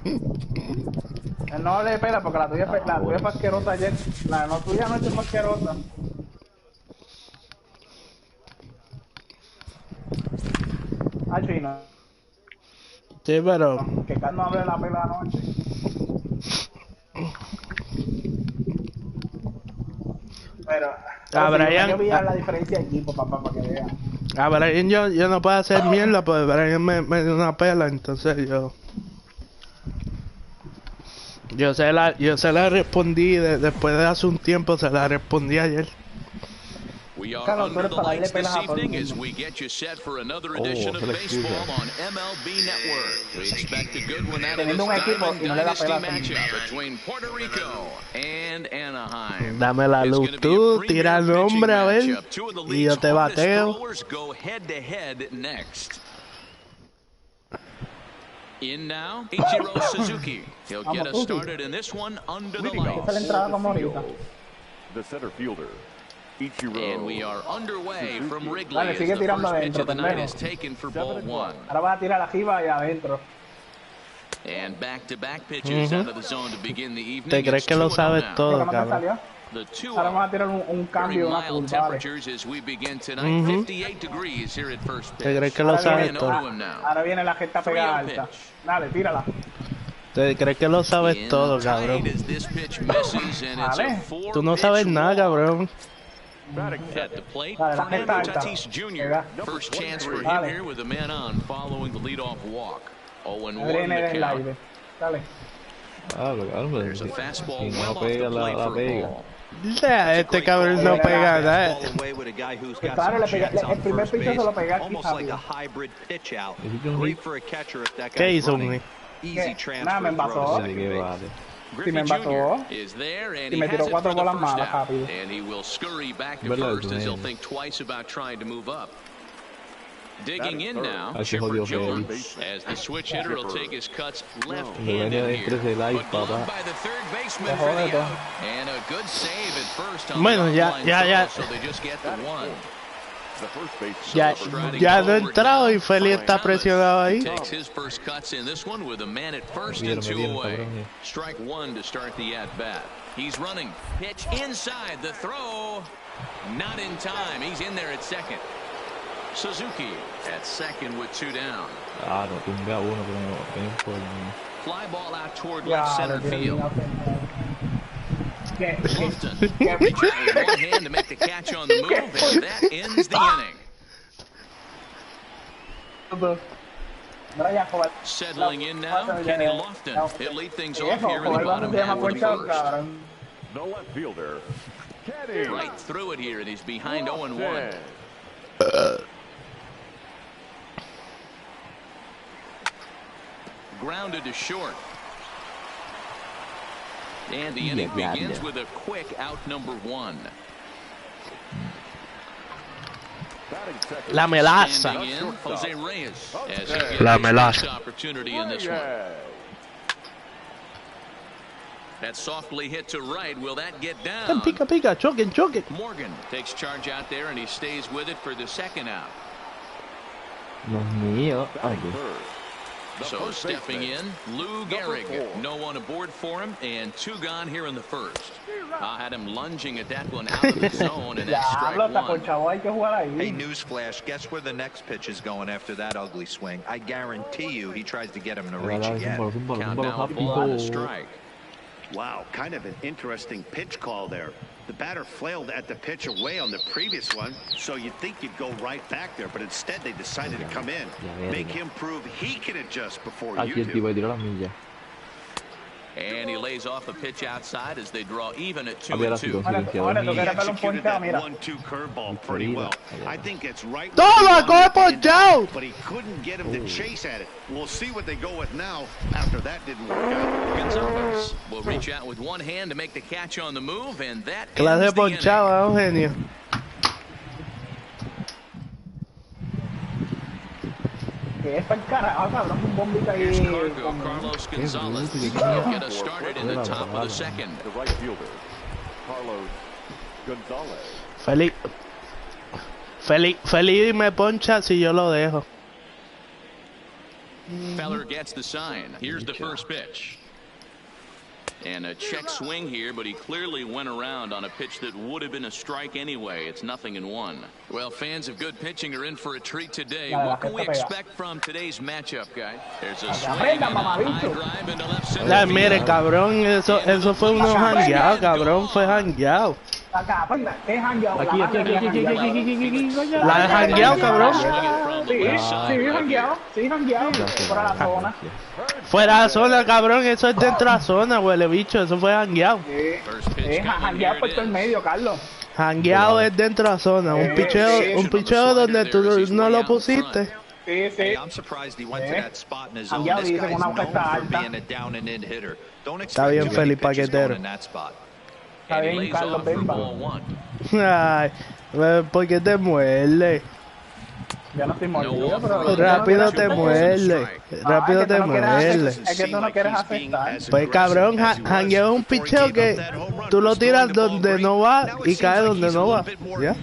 Él no le pela porque la tuya es asquerosa ayer. La no tuya no es asquerosa. Ah, Chino. Sí, pero... Que Carl no abre la pela anoche. Pero A Brian... yo vi la diferencia de equipo, papá, para que vean. A Brian yo no puedo hacer mierda, pues Brian me dio una pela, entonces yo se la respondí después de hace un tiempo, se la respondí ayer. We are under the lights this evening as we get you set for another edition of baseball on MLB Network. We expect a good one out of this Diamond Dynasty matchup between Puerto Rico and Anaheim. Dame la luz tú, tira el nombre a ver, y yo te bateo. Go head to head next. In now, Ichiro Suzuki. He'll get us started in this one under the lights. The center fielder. And we are underway from Wrigley as the first pitch of the night is taken for ball one. Ahora va a tirar arriba y adentro. And back-to-back pitches out of the zone to begin the evening. ¿Te crees que lo sabes todo, cabrón? The two ahora vamos a tirar un cambio, very mild temperatures as we begin tonight. 58 degrees here at first pitch. ¿Te crees que lo sabes todo? Ahora viene la gesta pegada alta. Dale, tírala. ¿Te crees que lo sabes todo, cabrón? Vale. Tú no sabes nada, cabrón. At the plate, Fernando Tatis Jr. First chance for him here with a man on following the leadoff walk. 0-1 the count. There's a fastball well off the plate for a ball. Este cabrón no pega nada. Claro, el primer pitch se lo pega aquí, ¿Qué hizo, güey? Nada, me embató. Si me embató. Y me tiró 4 bolas malas, rápido. And he will scurry back to first as he'll think twice about trying to move up. Digging in now, Chipper Jones, as the switch hitter will take his cuts left-handed here. But gloved by the third baseman for the out. And a good save at first on the offline throw, so they just get the one. Ya no he entrado y Feli está presionado ahí. Takes his first cuts in this one with a man at first and 2 away. Strike 1 to start the at-bat. He's running. Pitch inside. The throw. Not in time. He's in there at second. Suzuki at second with 2 down. Fly ball out toward left center field. Clifton reaching with one hand to make the catch on the move, and that ends the inning. Settling in now, Kenny Lofton. He'll lead things off here in the bottom half of the first. The left fielder, Kenny. Right through it here, and he's behind 0-1. Grounded to short. And the inning begins with a quick out number 1. La melaza. In, Jose Reyes, as he La gets melaza. opportunity in this one. That softly hit to right. Will that get down? Pica, pica, choque. Morgan takes charge out there, and he stays with it for the second out. Dios mío. So stepping in, Lou Gehrig. No one aboard for him, and 2 gone here in the first. I had him lunging at that one out of the zone, and that's strike 1. Hey, newsflash, guess where the next pitch is going after that ugly swing? I guarantee you he tries to get him to reach again. Count now, ball and a strike. Wow, kind of an interesting pitch call there. The batter flailed at the pitch away on the previous one, so you'd think you'd go right back there, but instead they decided to come in, make him prove he can adjust before you do. And he lays off a pitch outside as they draw even at 2-2. He executed that 1-2 curveball pretty well. I think it's right. But he couldn't get him to chase at it. We'll see what they go with now after that didn't work out. Gonzalez will reach out with one hand to make the catch on the move, and that Clase ends the inning. ponchada, Eugenio. Que es para el carajo, cabrón, un bombito ahí. Here's Cargo, Carlos Gonzalez. He'll get us started in the top of the second. The right fielder, Carlos Gonzalez. Feli me poncha si yo lo dejo. Feller gets the sign. Here's the first pitch. And a check swing here, but he clearly went around on a pitch that would have been a strike anyway. It's 0-1. Well, fans of good pitching are in for a treat today. What can we expect from today's matchup, guys? There's a swing and a high drive into left center. Mire, cabrón, eso fue unos jangueados, cabrón, fue jangueado. La de jangueado, cabrón. Sí, jangueado. Fuera la zona. Fuera de la zona, cabrón, eso es dentro de la zona, huele bicho, eso fue jangueado. Jangueado por todo el medio, Carlos. Jangueado es dentro de la zona, un picheo donde tú no lo pusiste. Sí, sí. I'm surprised he went to that spot in his own. This guy's known for being a down and in hitter. Don't expect too many pitches going in that spot. Está bien, Carlos, Bemba. Ay, ¿por qué te muerde? Ya no estoy mordido, pero... Rápido te muerde. Rápido te muerde. Es que tú no quieres aceptar. Pues cabrón, jangueo es un picheo que tú lo tiras donde no va y cae donde no va. ¿Ya?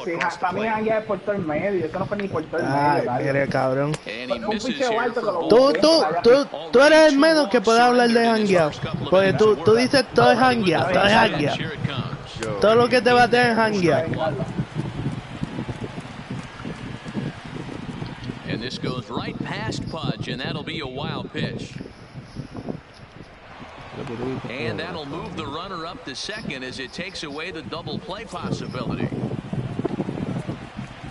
Sí, para mí jangueo es por todo el medio. Eso no fue ni por todo el medio. Ay, mire, cabrón. Tú eres el menos que puede hablar de jangueado. Porque tú dices todo es jangueado, todo es jangueado. Todo lo que te va a tener es jangueado. And this goes right past Pudge, and that'll be a wild pitch. And that'll move the runner up to second as it takes away the double play possibility.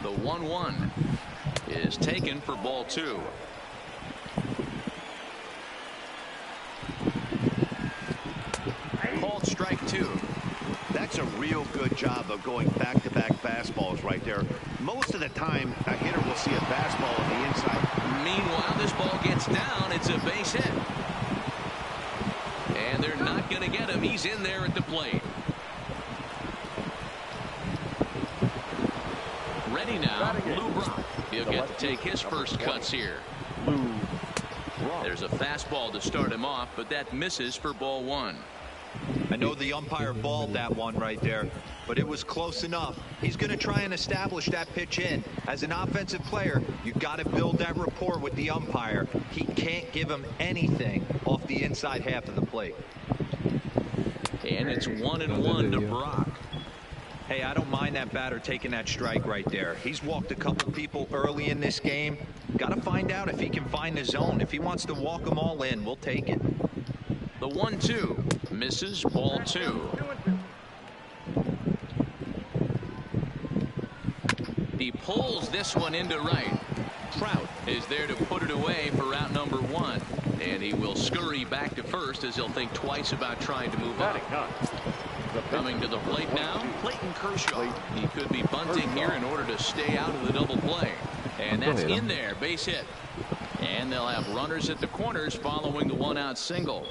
The 1-1 is taken for ball 2. Called strike 2. That's a real good job of going back-to-back fastballs right there. Most of the time, a hitter will see a fastball on the inside. Meanwhile, this ball gets down. It's a base hit. And they're not going to get him. He's in there at the plate. Ready now, Lou Brock. He'll get to take his first cuts here. There's a fastball to start him off, but that misses for ball 1. I know the umpire balled that one right there, but it was close enough. He's going to try and establish that pitch in. As an offensive player, you've got to build that rapport with the umpire. He can't give him anything off the inside half of the plate. And it's 1-1 to Brock. Hey, I don't mind that batter taking that strike right there. He's walked a couple people early in this game. Got to find out if he can find the zone. If he wants to walk them all in, we'll take it. The 1-2 misses, ball 2. He pulls this one into right. Trout is there to put it away for out number 1. And he will scurry back to first as he'll think twice about trying to move up. Coming to the plate now, Clayton Kershaw. He could be bunting here in order to stay out of the double play. And that's in there, base hit. And they'll have runners at the corners following the one-out single.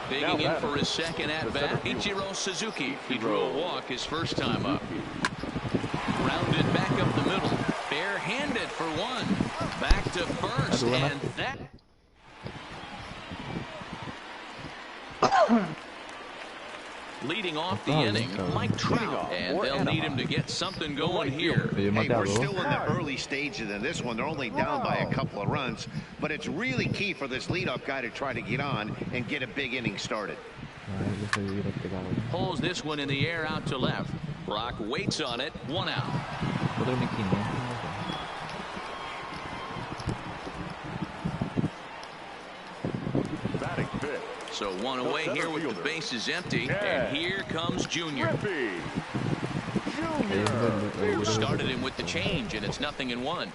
Digging in for his second at-bat, Ichiro Suzuki. He drew a walk his first time up. Rounded back up the middle. Bare-handed for one. Back to first, and that... Leading off the inning, Mike Trout, and they'll need him to get something going here. Hey, we're still in the early stages of this one. They're only down by a couple of runs, but it's really key for this leadoff guy to try to get on and get a big inning started. Pulls this one in the air out to left. Brock waits on it, 1 out. So 1 away here with the bases empty, and here comes Junior. Started him with the change, and it's 0-1.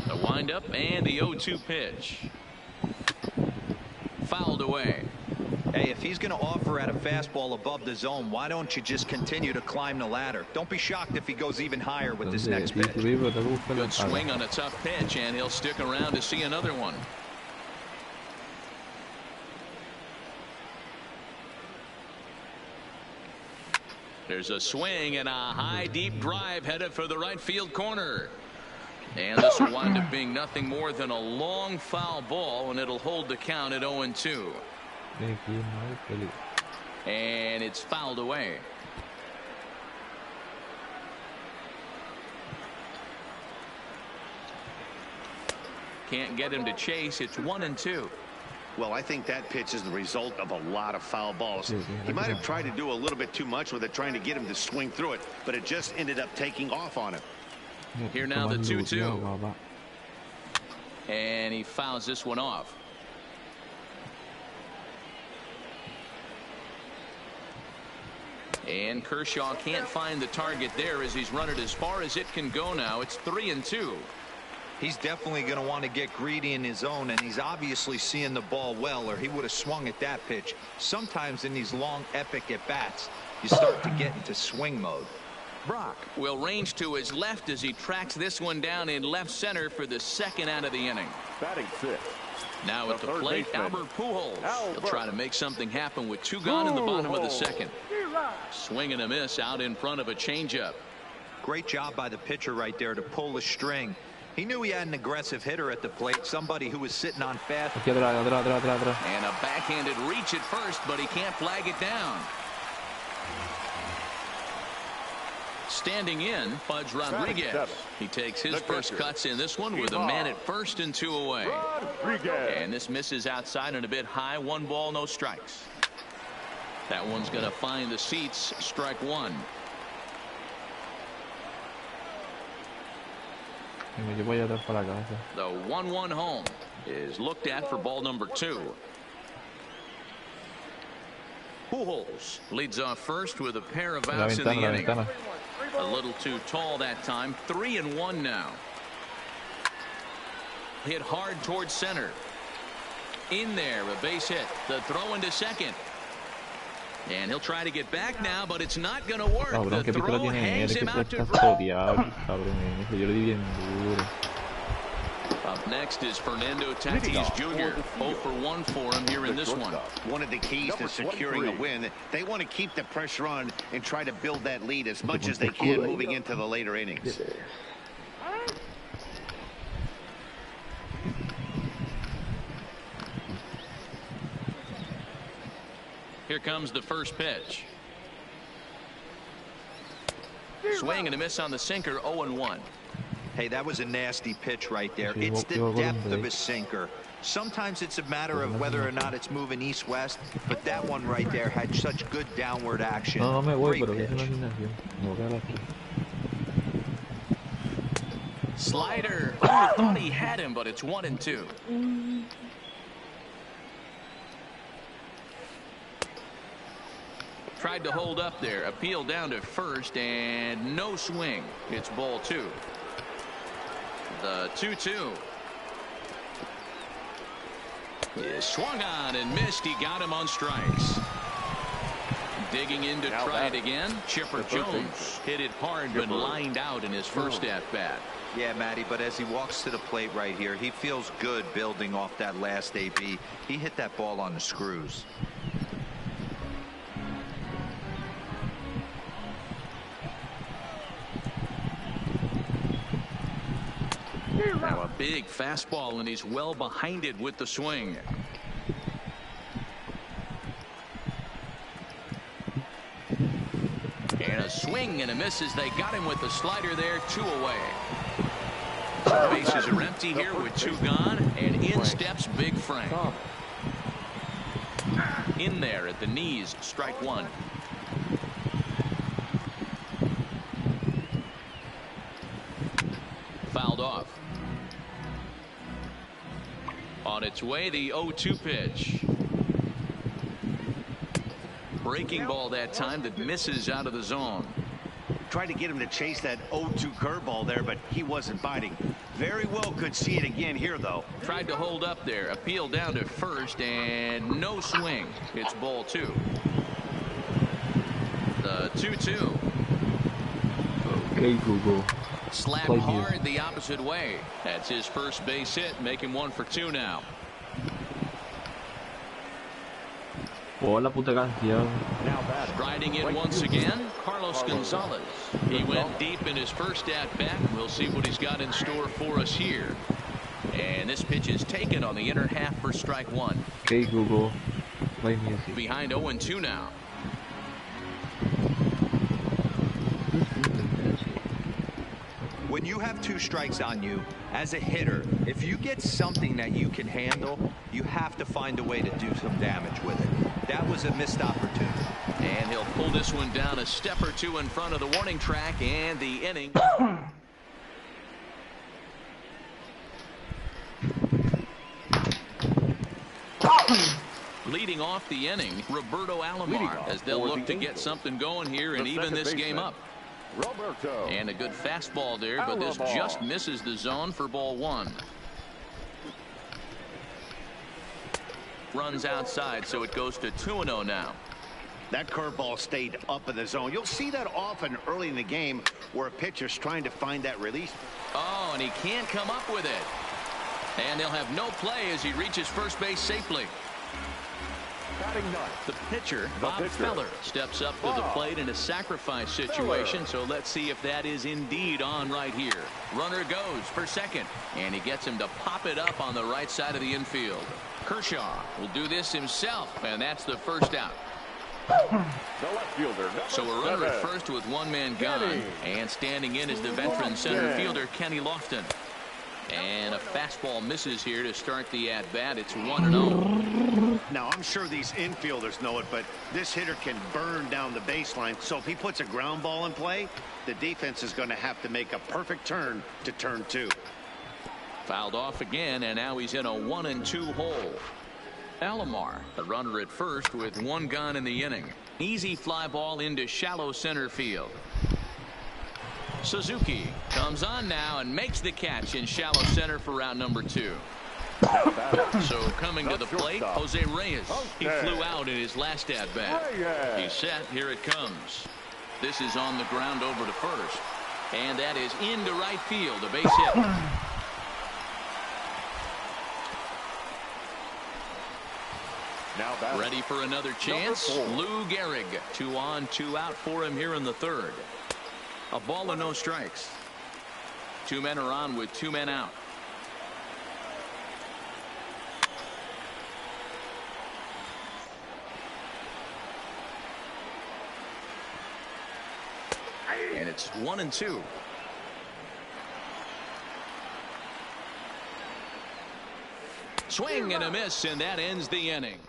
The windup and the 0-2 pitch. Fouled away. Hey, if he's going to offer at a fastball above the zone, why don't you just continue to climb the ladder? Don't be shocked if he goes even higher with this next pitch. Good swing on a tough pitch, and he'll stick around to see another one. There's a swing and a high deep drive headed for the right field corner. And this will wind up being nothing more than a long foul ball, and it'll hold the count at 0-2. And it's fouled away. Can't get him to chase. It's 1-2. Well, I think that pitch is the result of a lot of foul balls. He might have tried to do a little bit too much with it, trying to get him to swing through it, but it just ended up taking off on him. Here now the 2-2. And he fouls this one off. And Kershaw can't find the target there as he's run it as far as it can go now. It's 3-2. He's definitely going to want to get greedy in his zone, and he's obviously seeing the ball well, or he would have swung at that pitch. Sometimes in these long, epic at-bats, you start to get into swing mode. Brock will range to his left as he tracks this one down in left center for the second out of the inning. Batting fifth. Now at the plate, Albert Pujols. He'll try to make something happen with 2 gone in the bottom of the second. Swing and a miss out in front of a changeup. Great job by the pitcher right there to pull the string. He knew he had an aggressive hitter at the plate, somebody who was sitting on fast. And a backhanded reach at first, but he can't flag it down. Standing in, Fudge Rodriguez. He takes his first cuts in this one with a man at first and 2 away. And this misses outside and a bit high. 1 ball, no strikes. That one's going to find the seats. Strike 1. The 1-1 home is looked at for ball number 2. Pujols leads off first with a pair of outs in the inning. A little too tall that time. 3-1 now. Hit hard towards center. In there, a base hit. The throw into second. And he'll try to get back now, but it's not going to work. The throw hangs him out to dry. Up next is Fernando Tatis Jr. 0 for 1 for him here in this one. One of the keys to securing a win, they want to keep the pressure on and try to build that lead as much as they can moving into the later innings. Here comes the first pitch. Swing and a miss on the sinker. 0-1. Hey, that was a nasty pitch right there. It's the depth of his sinker. Sometimes it's a matter of whether or not it's moving east-west, but that one right there had such good downward action. Great pitch. Slider. I thought he had him, but it's 1-2. Tried to hold up there. Appeal down to first, and no swing. It's ball 2. The 2-2. He swung on and missed. He got him on strikes. Digging in to try it again. Chipper Jones hit it hard, but lined out in his first at-bat. Yeah, Matty, but as he walks to the plate right here, he feels good building off that last AB. He hit that ball on the screws. Now a big fastball, and he's well behind it with the swing. And a swing and a miss as they got him with the slider there. 2 away. Bases are empty here with 2 gone, and in steps Big Frank. In there at the knees. Strike 1. Fouled off. On its way, the 0-2 pitch. Breaking ball that time that misses out of the zone. Tried to get him to chase that 0-2 curveball there, but he wasn't biting. Very well could see it again here, though. Tried to hold up there. Appeal down to first, and no swing. It's ball 2. The 2-2. Okay, Google. Slap hard the opposite way. That's his first base hit. Make him 1 for 2 now. Oh, la puta canción. Striding in once again, Carlos Gonzalez. He went deep in his first at-bat. We'll see what he's got in store for us here. And this pitch is taken on the inner half for strike 1. Okay, Google. play music. Behind 0-2 now. When you have 2 strikes on you, as a hitter, if you get something that you can handle, you have to find a way to do some damage with it. That was a missed opportunity. And he'll pull this one down a step or 2 in front of the warning track, and the inning. Leading off the inning, Roberto Alomar, as they'll look to get something going here and even this game up. Roberto. And a good fastball there, but this just misses the zone for ball 1. Runs outside, so it goes to 2-0 now. That curveball stayed up in the zone. You'll see that often early in the game where a pitcher's trying to find that release. Oh, and he can't come up with it. And they'll have no play as he reaches first base safely. The pitcher, Bob Feller, steps up to the plate in a sacrifice situation, so let's see if that is indeed on right here. Runner goes for second, and he gets him to pop it up on the right side of the infield. Kershaw will do this himself, and that's the first out. The left fielder, so a runner at first with 1 man gone, and standing in is the veteran center fielder, Kenny Lofton. And a fastball misses here to start the at-bat. It's 1-0. Now, I'm sure these infielders know it, but this hitter can burn down the baseline. So if he puts a ground ball in play, the defense is going to have to make a perfect turn to turn 2. Fouled off again, and now he's in a 1-2 hole. Alomar, the runner at first with 1 gone in the inning. Easy fly ball into shallow center field. Suzuki comes on now and makes the catch in shallow center for round number 2. So coming to the plate, Jose Reyes. He flew out in his last at-bat. He's set. Here it comes. This is on the ground over to first. And that is into right field. A base hit. Now ready for another chance. Lou Gehrig. 2 on, 2 out for him here in the 3rd. A ball and no strikes. 2 men are on with 2 men out. And it's 1-2. Swing and a miss, and that ends the inning.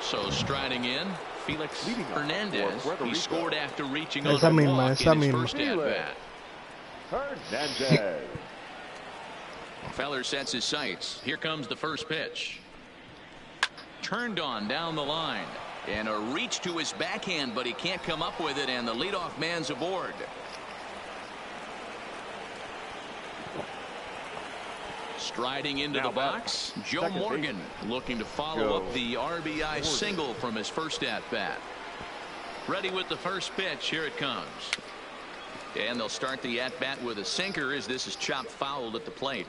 So striding in, Felix Hernandez. He scored after reaching on a walk in his first at-bat. Hernandez. Feller sets his sights. Here comes the first pitch. Turned on down the line. And a reach to his backhand, but he can't come up with it, and the leadoff man's aboard. Striding into the box, Joe Morgan looking to follow up the RBI single from his first at-bat. Ready with the first pitch. Here it comes. And they'll start the at-bat with a sinker as this is chopped fouled at the plate.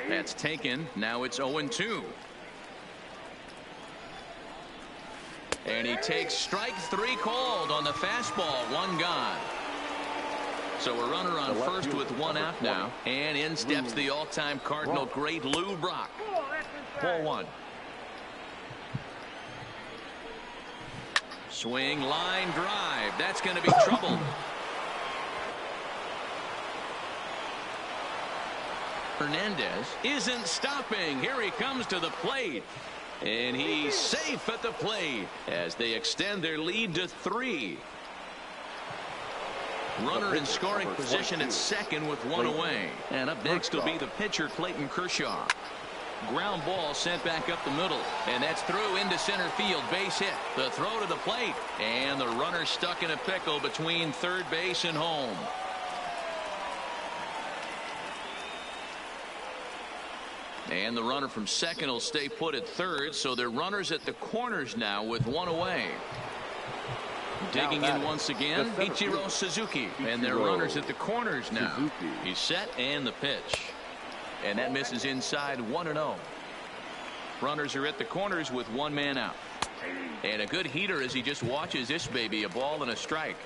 That's taken. Now it's 0-2. And he takes strike 3 called on the fastball. 1 gone. So a runner on first with 1 out now. And in steps the all-time Cardinal great Lou Brock. Ball 1. Swing, line drive. That's going to be trouble. Hernandez isn't stopping. Here he comes to the plate. And he's safe at the plate as they extend their lead to 3. Runner in scoring position at second with 1 away. And up next will be the pitcher, Clayton Kershaw. Ground ball sent back up the middle. And that's through into center field. Base hit. The throw to the plate. And the runner stuck in a pickle between third base and home. And the runner from second will stay put at third, so they're runners at the corners now with 1 away. Digging in once again, Ichiro Suzuki. And they're runners at the corners now. He's set and the pitch. And that misses inside 1-0. Runners are at the corners with 1 man out. And a good heater as he just watches this baby, a ball and a strike.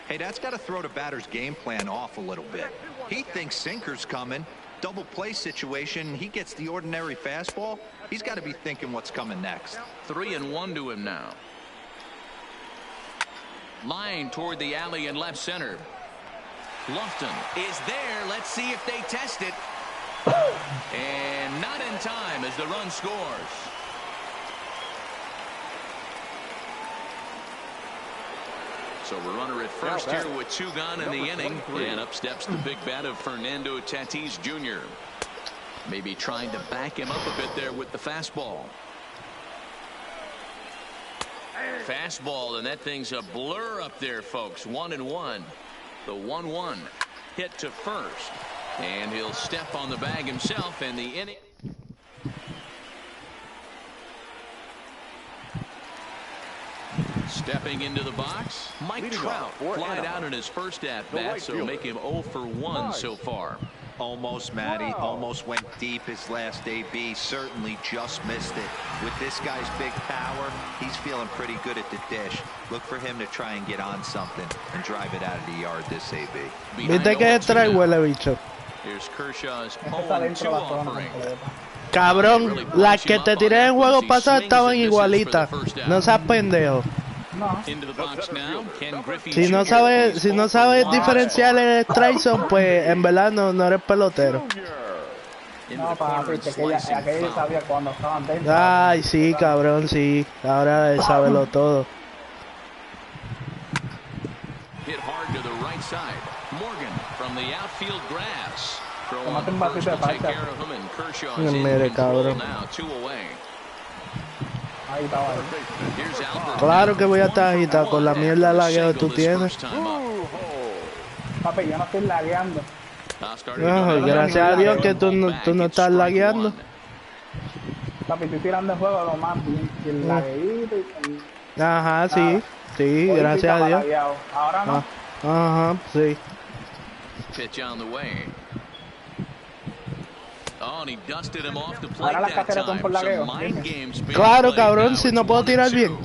Hey, that's got to throw the batter's game plan off a little bit. He thinks sinker's coming. Double play situation. He gets the ordinary fastball. He's got to be thinking what's coming next. 3-1 to him now. Line toward the alley in left center. Lofton is there. Let's see if they test it. And not in time as the run scores. So a runner at first here with 2 gone in the inning. And up steps the big bat of Fernando Tatis Jr. Maybe trying to back him up a bit there with the fastball. Fastball, and that thing's a blur up there, folks. 1-1. The 1-1 hit to first. And he'll step on the bag himself, and the inning. Stepping into the box, Mike Trout flied out in his first at-bat, so make him 0 for 1 so far. Almost, Matty. Almost went deep his last AB. Certainly just missed it. With this guy's big power, he's feeling pretty good at the dish. Look for him to try and get on something and drive it out of the yard this AB. ¿Viste que trae huele bicho? Here's Kershaw's 0-2 offering. Cabrón, las que te tiré en juego pasado estaban igualitas. No seas pendejo. Si no sabes diferenciar el strike zone, pues en verdad no eres pelotero. No, papi, que aquella sabía cuando estaban dentro. Ay, sí, cabrón, sí. Ahora él sabe lo todo. Hit hard to the right side. Morgan from the outfield grass. Tomate un vasito de parcha. Mire, cabrón. Ahí está, vale. Claro que voy a estar agitado con la mierda lagueo que tú tienes. Papi, yo no estoy lagueando. No, gracias a Dios que tú no estás lagueando. Papi, estoy tirando el juego lo más bien lagueíto y con... Ajá, sí, sí, gracias a Dios. Ahora no. Ajá, sí. Pitch on the way. Oh, and he dusted him off the plate Ahora las that carteras son por time. lagueo. Some mind games being Claro, played cabrón, now. si no It's puedo tirar 1-2. bien.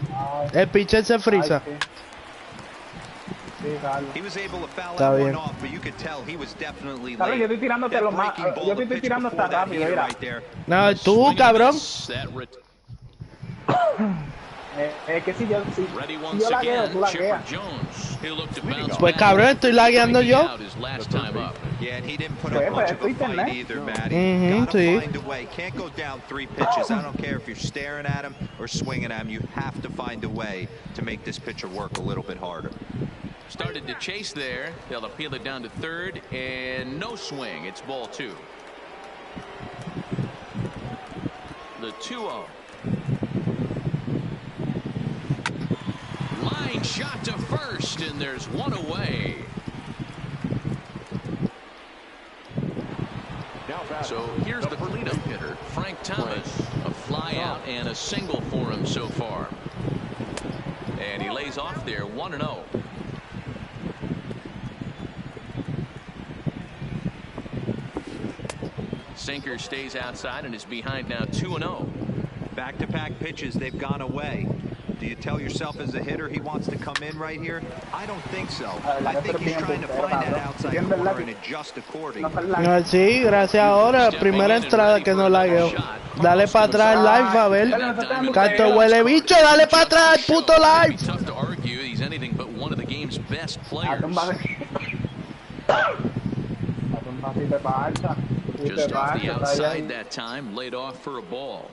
El pitcher se frisa. Sí, Carlos. He was able to foul Está that bien. one off, but you could tell he was definitely Carlos, yo late. estoy tirándote That lo más. breaking ball, Yo the estoy pitch tirando before hasta that rápido, heater mira. right there. No, tú, cabrón. Es que si yo Ready once lagueo, tú again. Chipper lagueas. Jones. He'll look to bounce Pues back. cabrón, estoy lagueando yo. Out his last time up. Yeah, and he didn't put Pues, up much of a pues, fight internet. either, Matty. Gotta sí. find a way. Can't go down 3 pitches. I don't care if you're staring at him or swinging at him. You have to find a way to make this pitcher work a little bit harder. Started to chase there. They'll appeal it down to third, and no swing. It's ball 2. The 2-0. Line shot to first, and there's one away. So here's the cleanup hitter, Frank Thomas. A fly out and a single for him so far. And he lays off there 1-0. Sinker stays outside and is behind now 2-0. Back-to-back pitches, they've gone away. Do you tell yourself as a hitter he wants to come in right here? I don't think so. I think he's trying to find that outside corner and adjust accordingly. No, sí, gracias ahora. Primera entrada que no lagueo. Dale para atrás el live, a ver. Canto huele bicho, dale para atrás el puto live. Tough to argue. He's anything but one of the game's best players. Just off the outside that time, laid off for a ball.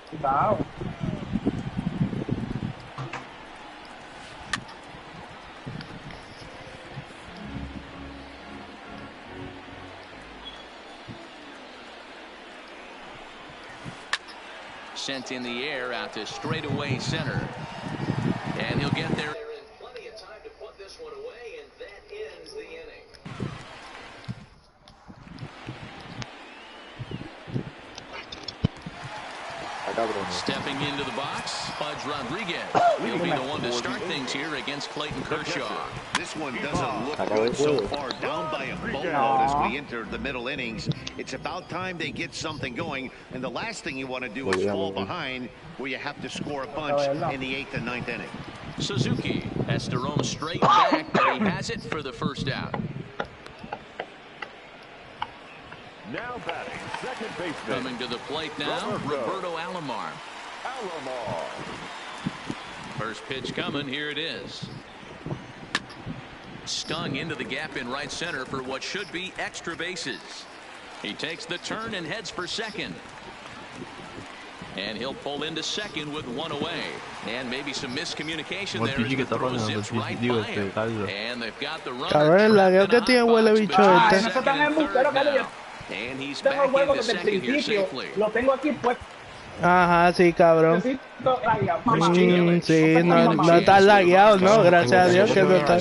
Sent in the air out to straightaway center. And he'll get there. Plenty of time to put this one away, and that ends the inning. Stepping into the box, Pudge Rodriguez. He'll be the one to start things here against Clayton Kershaw. This one doesn't look good so far. Down by a boatload as we enter the middle innings. It's about time they get something going. And the last thing you want to do is fall behind where you have to score a bunch in the 8th and 9th inning. Suzuki has to roam straight back, but he has it for the first out. Now batting, second baseman. Coming to the plate now, Roberto Alomar. First pitch coming, here it is. Stung into the gap in right center for what should be extra bases. He takes the turn and heads for second. And he'll pull into second with one away. And maybe some miscommunication there. As the throw zips right by him. And they've got the runner. Cabrón, la que tiene huele bicho este. And he's back into second here safely. Lo tengo aquí puesto. Ajá, sí, cabrón. Sí, no está lagueado, ¿no? Gracias a Dios que no está.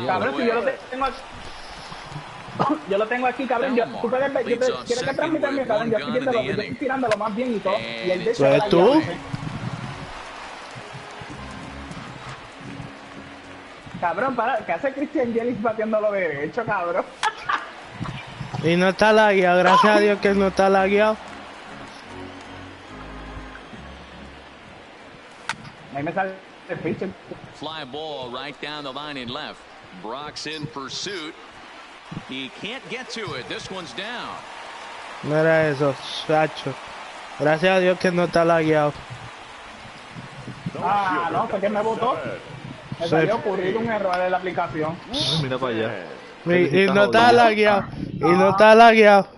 Cabrón, si yo lo tengo aquí. Yo lo tengo aquí, cabrón. Tú puedes ver, ¿quieres que transmitirme, cabrón? Yo estoy viendo, yo estoy tirándolo más bien y todo. Y el de hecho ¿Pues tú? Cabrón, ¿qué hace Christian Yelich batiéndolo derecho, cabrón? Y no está lagueado, gracias a Dios que no está lagueado. Ahí me sale el pitcher. Fly ball right down the line in left. Brock's in pursuit. He can't get to it. This one's down. No era eso, chacho. Gracias a Dios que no está lagueado. Ah, no, fue que me botó. Me salió ocurrir un error en la aplicación. Mira para allá. Y no está lagueado. Y no está lagueado.